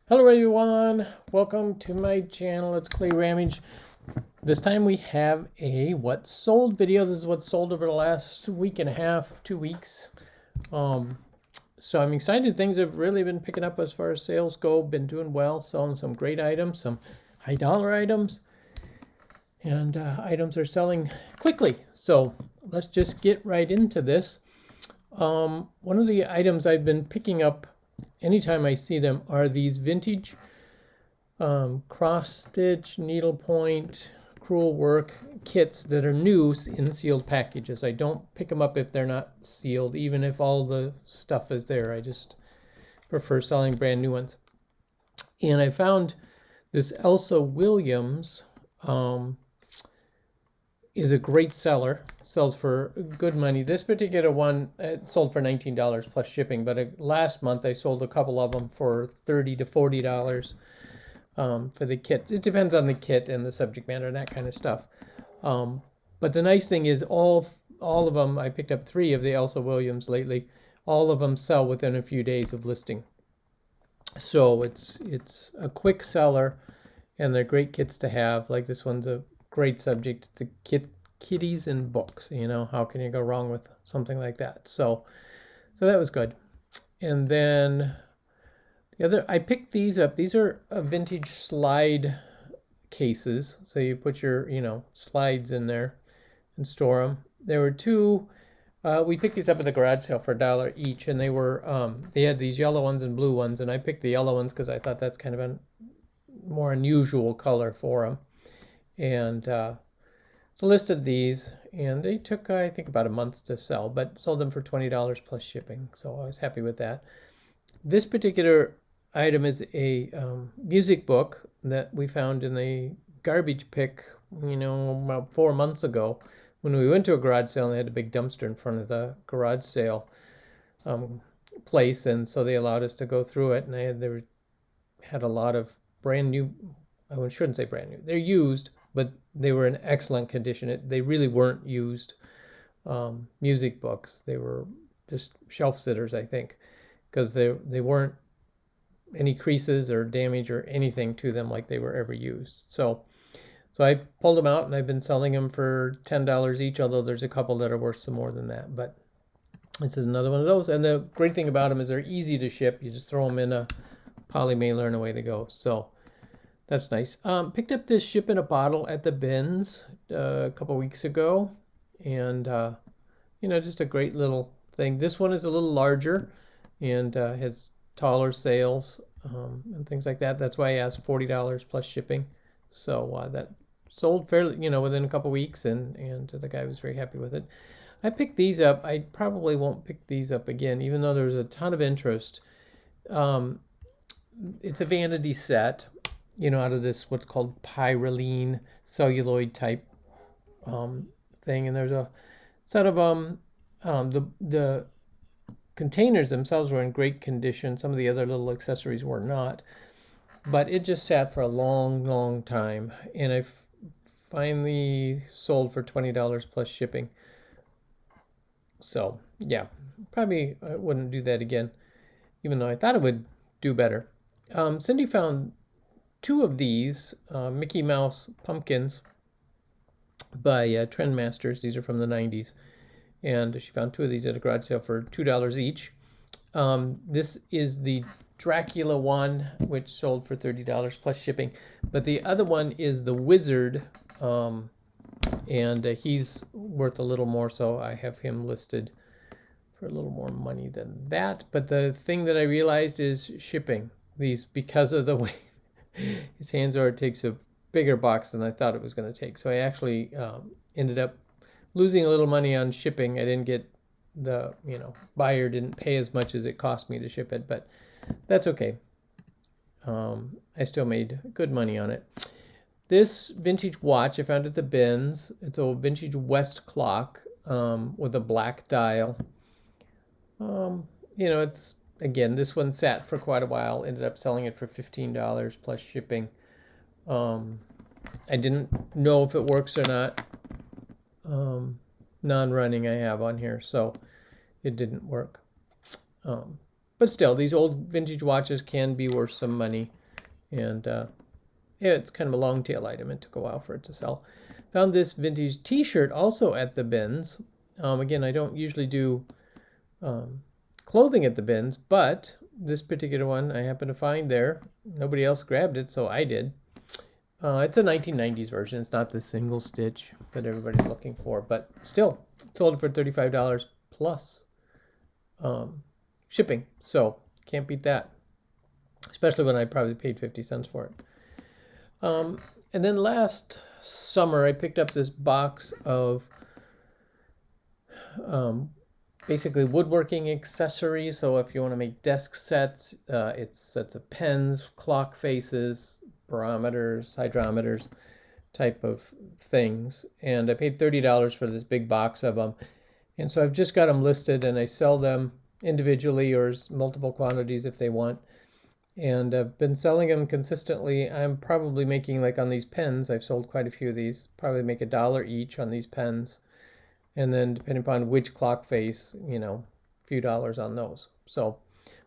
Hello everyone, welcome to my channel. It's Clayrammage. This time we have a what sold video. This is what sold over the last week and a half, 2 weeks. So I'm excited. Things have really been picking up as far as sales go. Been doing well, selling some great items, some high dollar items, and items are selling quickly. So let's just get right into this. One of the items I've been picking up anytime I see them are these vintage cross stitch, needlepoint, crewel work kits that are new in sealed packages. I don't pick them up if they're not sealed, even if all the stuff is there. I just prefer selling brand new ones. And I found this Elsa Williams is a great seller, sells for good money. This particular one sold for $19 plus shipping, but last month I sold a couple of them for $30 to $40 for the kit. It depends on the kit and the subject matter and that kind of stuff. But the nice thing is all of them, I picked up 3 of the Elsa Williams lately, all of them sell within a few days of listing. So it's a quick seller, and they're great kits to have. Like this one's a great subject. It's a kitties and books. You know, how can you go wrong with something like that? So that was good. And then the other, I picked these up. These are vintage slide cases. So you put your, slides in there and store them. There were 2. We picked these up at the garage sale for $1 each, and they were they had these yellow ones and blue ones, and I picked the yellow ones because I thought that's kind of a more unusual color for them. And so listed these, and they took, I think, about a month to sell, but sold them for $20 plus shipping. So I was happy with that. This particular item is a music book that we found in a garbage pick, about 4 months ago when we went to a garage sale, and they had a big dumpster in front of the garage sale place. And so they allowed us to go through it, and they had a lot of brand new, I shouldn't say brand new, they're used, but they were in excellent condition. They really weren't used music books. They were just shelf sitters, I think, because they weren't any creases or damage or anything to them like they were ever used. So I pulled them out, and I've been selling them for $10 each, although there's a couple that are worth some more than that. But this is another one of those. And the great thing about them is they're easy to ship. You just throw them in a poly mailer and away they go. So that's nice. Picked up this ship in a bottle at the bins a couple weeks ago, and just a great little thing. This one is a little larger and has taller sails and things like that. That's why I asked $40 plus shipping. So that sold fairly, within a couple weeks, and the guy was very happy with it. I picked these up. I probably won't pick these up again, even though there's a ton of interest. It's a vanity set, out of this what's called pyroline celluloid type thing, and there's a set of them. The containers themselves were in great condition. Some of the other little accessories were not, but it just sat for a long time, and I finally sold for $20 plus shipping. So yeah, probably I wouldn't do that again, even though I thought it would do better. Cindy found 2 of these Mickey Mouse pumpkins by Trendmasters. These are from the 90s. And she found 2 of these at a garage sale for $2 each. This is the Dracula one, which sold for $30 plus shipping. But the other one is the Wizard, and he's worth a little more, so I have him listed for a little more money than that. But the thing that I realized is shipping these, because of the way his hands are, it takes a bigger box than I thought it was going to take. So I actually ended up losing a little money on shipping. I didn't get the, buyer didn't pay as much as it cost me to ship it, but that's okay. I still made good money on it. This vintage watch I found at the bins. It's a vintage West clock with a black dial. It's, again, this one sat for quite a while. Ended up selling it for $15 plus shipping. I didn't know if it works or not. Non-running I have on here, so it didn't work. But still, these old vintage watches can be worth some money. And yeah, it's kind of a long tail item. It took a while for it to sell. Found this vintage t-shirt also at the bins. Again, I don't usually do clothing at the bins, but this particular one I happened to find there. Nobody else grabbed it, so I did. It's a 1990s version. It's not the single stitch that everybody's looking for, but still, sold it for $35 plus shipping. So can't beat that, especially when I probably paid 50 cents for it. And then last summer, I picked up this box of basically woodworking accessories. So if you want to make desk sets, it's sets of pens, clock faces, barometers, hydrometers, type of things. And I paid $30 for this big box of them. And so I've just got them listed, and I sell them individually or as multiple quantities if they want. And I've been selling them consistently. I'm probably making, like on these pens, I've sold quite a few of these, probably make $1 each on these pens. And then depending upon which clock face, you know, a few dollars on those. So,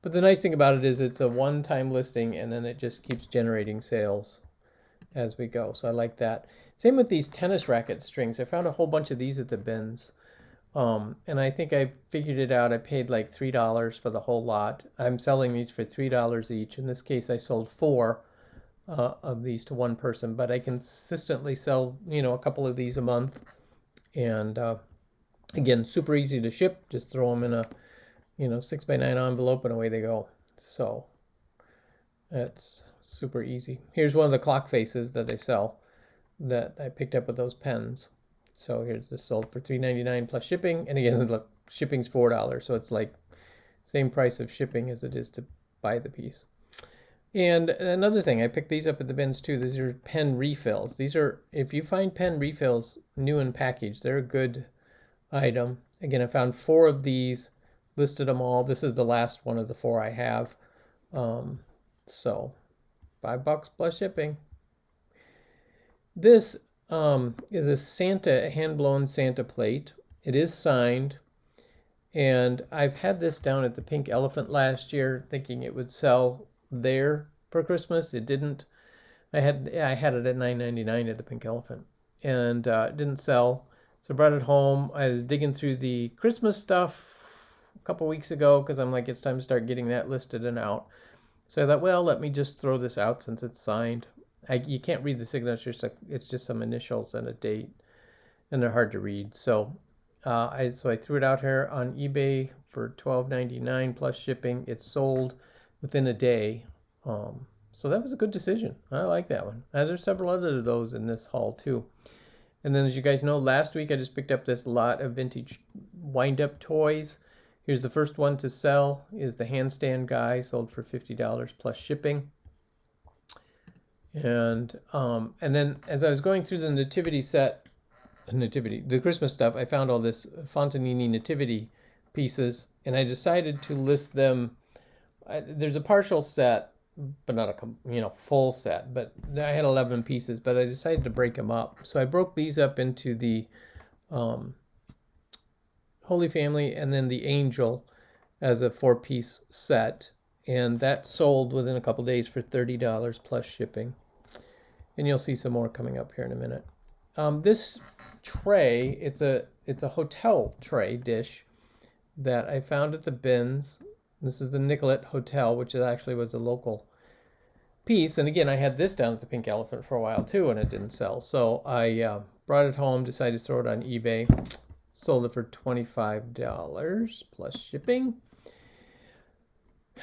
but the nice thing about it is it's a one-time listing, and then it just keeps generating sales as we go. So I like that. Same with these tennis racket strings. I found a whole bunch of these at the bins. And I think I figured it out. I paid like $3 for the whole lot. I'm selling these for $3 each. In this case, I sold 4 of these to one person, but I consistently sell, you know, a couple of these a month. And again, super easy to ship. Just throw them in a, you know, 6x9 envelope and away they go. So it's super easy. Here's one of the clock faces that I sell that I picked up with those pens. So here's this sold for $3.99 plus shipping. And again, look, shipping's $4. So it's like same price of shipping as it is to buy the piece. And another thing, I picked these up at the bins too. These are pen refills. These are, if you find pen refills new and packaged, they're a good item. Again, I found 4 of these, listed them all. This is the last one of the 4 I have. So $5 plus shipping. This is a Santa, hand-blown Santa plate. It is signed, and I've had this down at the Pink Elephant last year, thinking it would sell there for Christmas. It didn't. I had it at $9.99 at the Pink Elephant, and it didn't sell. So I brought it home. I was digging through the Christmas stuff a couple weeks ago because I'm like, it's time to start getting that listed and out. So I thought, well, let me just throw this out since it's signed. You can't read the signature, so it's just some initials and a date, and they're hard to read. So I threw it out here on eBay for $12.99 plus shipping. It sold within a day. So that was a good decision. I like that one. There's several other of those in this haul too. And then, as you guys know, last week I just picked up this lot of vintage wind-up toys. Here's the first one to sell is the Handstand Guy, sold for $50 plus shipping. And then as I was going through the the Christmas stuff, I found all this Fontanini nativity pieces, and I decided to list them. There's a partial set, but not a full set. But I had 11 pieces, but I decided to break them up. So I broke these up into the Holy Family and then the Angel as a 4-piece set, and that sold within a couple days for $30 plus shipping. And you'll see some more coming up here in a minute. This tray, it's a hotel tray dish that I found at the bins. This is the Nicollet Hotel, which actually was a local piece. And again, I had this down at the Pink Elephant for a while too, and it didn't sell. So I brought it home, decided to throw it on eBay. Sold it for $25 plus shipping.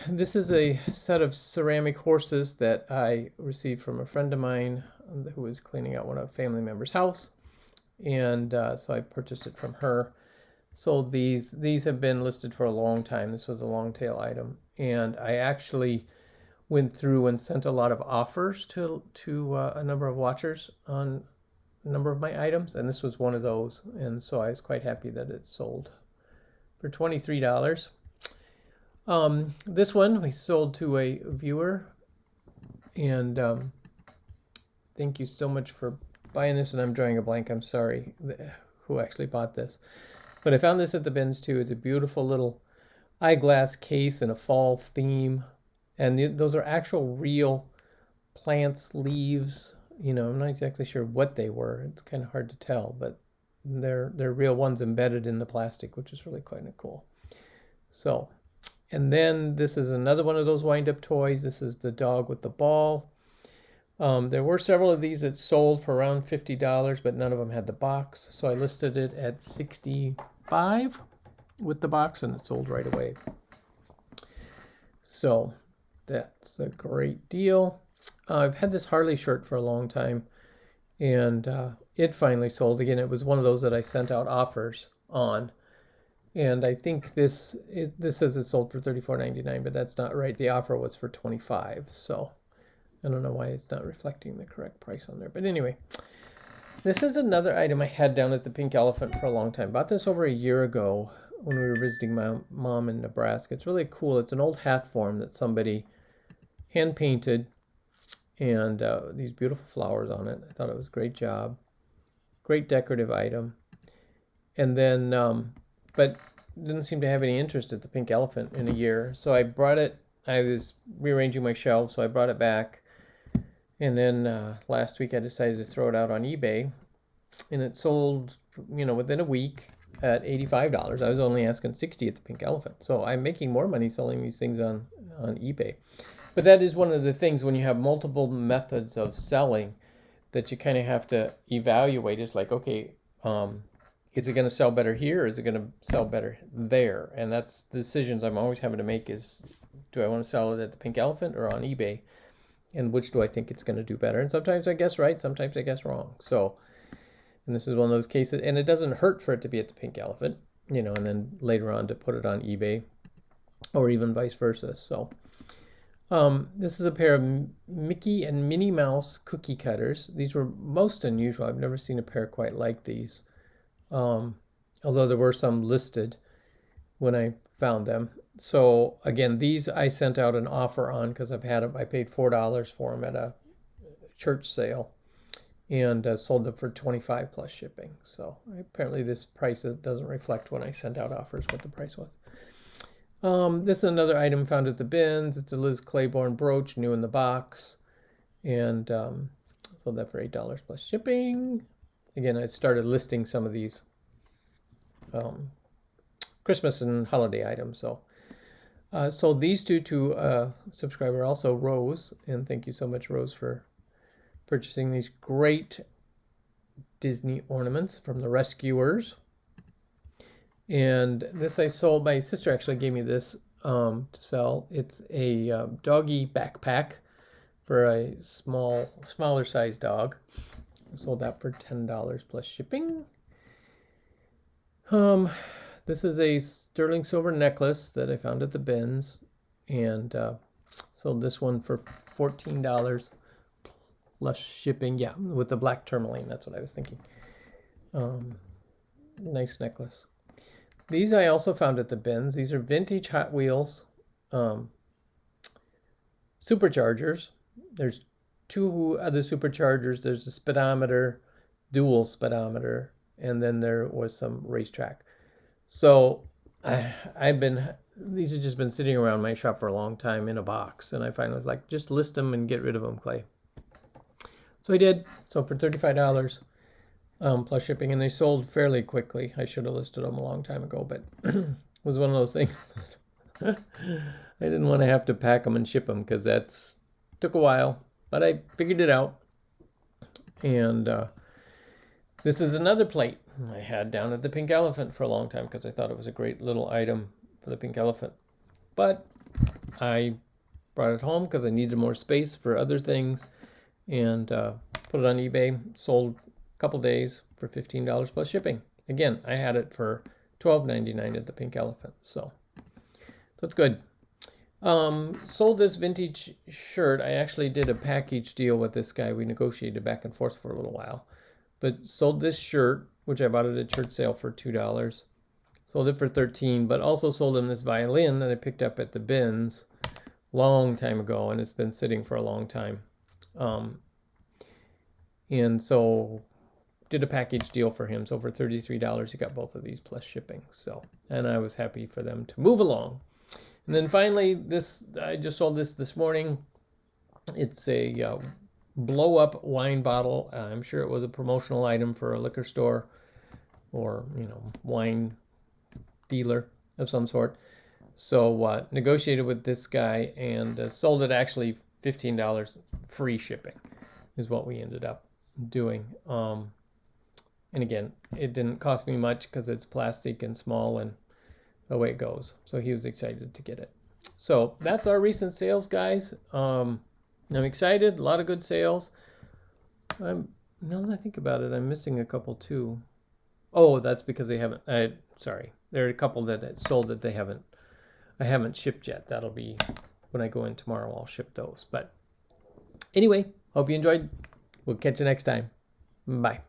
This is a set of ceramic horses that I received from a friend of mine who was cleaning out one of a family member's house. And so I purchased it from her. Sold these. These have been listed for a long time. This was a long tail item. And I actually went through and sent a lot of offers to a number of watchers on a number of my items. And this was one of those. And so I was quite happy that it sold for $23. This one we sold to a viewer, and thank you so much for buying this. And I'm drawing a blank. I'm sorry who actually bought this, but I found this at the bins too. It's a beautiful little eyeglass case in a fall theme. And those are actual real plants, leaves. You know, I'm not exactly sure what they were. It's kind of hard to tell, but they're real ones embedded in the plastic, which is really quite cool. So, and then this is another one of those wind-up toys. This is the dog with the ball. There were several of these that sold for around $50, but none of them had the box. So I listed it at $65 with the box, and it sold right away. So that's a great deal. I've had this Harley shirt for a long time, and it finally sold. Again, it was one of those that I sent out offers on. And I think this says it sold for $34.99, but that's not right. The offer was for $25. So I don't know why it's not reflecting the correct price on there. But anyway, this is another item I had down at the Pink Elephant for a long time. Bought this over a year ago when we were visiting my mom in Nebraska. It's really cool. It's an old hat form that somebody hand painted, and these beautiful flowers on it. I thought it was a great job. Great decorative item. And then, but didn't seem to have any interest at the Pink Elephant in a year. So I brought it. I was rearranging my shelves, so I brought it back. And then last week I decided to throw it out on eBay, and it sold, you know, within a week at $85. I was only asking $60 at the Pink Elephant. So I'm making more money selling these things on eBay. But that is one of the things when you have multiple methods of selling that you kind of have to evaluate. It's like, okay, is it going to sell better here, or is it going to sell better there? And that's the decisions I'm always having to make is, do I want to sell it at the Pink Elephant or on eBay? And which do I think it's going to do better? And sometimes I guess right, sometimes I guess wrong. So, and this is one of those cases, and it doesn't hurt for it to be at the Pink Elephant, you know, and then later on to put it on eBay, or even vice versa. So, this is a pair of Mickey and Minnie Mouse cookie cutters. These were most unusual. I've never seen a pair quite like these, although there were some listed when I found them. So again, these I sent out an offer on because I've had them. I paid $4 for them at a church sale, and sold them for $25 plus shipping. So apparently this price doesn't reflect when I sent out offers what the price was. This is another item found at the bins. It's a Liz Claiborne brooch, new in the box, and sold that for $8 plus shipping. Again, I started listing some of these Christmas and holiday items. So sold these two to a subscriber, also Rose, and thank you so much, Rose, for purchasing these great Disney ornaments from the Rescuers. And this I sold. My sister actually gave me this to sell. It's a doggy backpack for a smaller size dog. I sold that for $10 plus shipping. This is a sterling silver necklace that I found at the bins, and sold this one for $14 plus shipping. Yeah, with the black tourmaline. That's what I was thinking. Nice necklace. These I also found at the bins. These are vintage Hot Wheels Superchargers. There's two other Superchargers. There's a speedometer, dual speedometer, and then there was some racetrack. So these have just been sitting around my shop for a long time in a box, and I finally was like, just list them and get rid of them, Clay. So I did. So for $35 plus shipping, and they sold fairly quickly. I should have listed them a long time ago, but it was one of those things. I didn't want to have to pack them and ship them because took a while, but I figured it out. And this is another plate I had down at the Pink Elephant for a long time because I thought it was a great little item for the Pink Elephant. But I brought it home because I needed more space for other things, and put it on eBay. Sold a couple days for $15 plus shipping. Again, I had it for $12.99 at the Pink Elephant, so it's good. Sold this vintage shirt. I actually did a package deal with this guy. We negotiated back and forth for a little while, but sold this shirt, which I bought at a church sale for $2. Sold it for $13, but also sold him this violin that I picked up at the bins long time ago, and it's been sitting for a long time. And so did a package deal for him. So for $33, he got both of these plus shipping. So, and I was happy for them to move along. And then finally, this I just sold this morning. It's a blow-up wine bottle. I'm sure it was a promotional item for a liquor store or, you know, wine dealer of some sort. So negotiated with this guy and sold it actually $15 free shipping is what we ended up doing. And again, it didn't cost me much because it's plastic and small and away it goes. So he was excited to get it. So that's our recent sales, guys. I'm excited. A lot of good sales. Now that I think about it, I'm missing a couple too. Oh, that's because they haven't. Sorry, there are a couple that sold that I haven't shipped yet. That'll be when I go in tomorrow. I'll ship those. But anyway, hope you enjoyed. We'll catch you next time. Bye.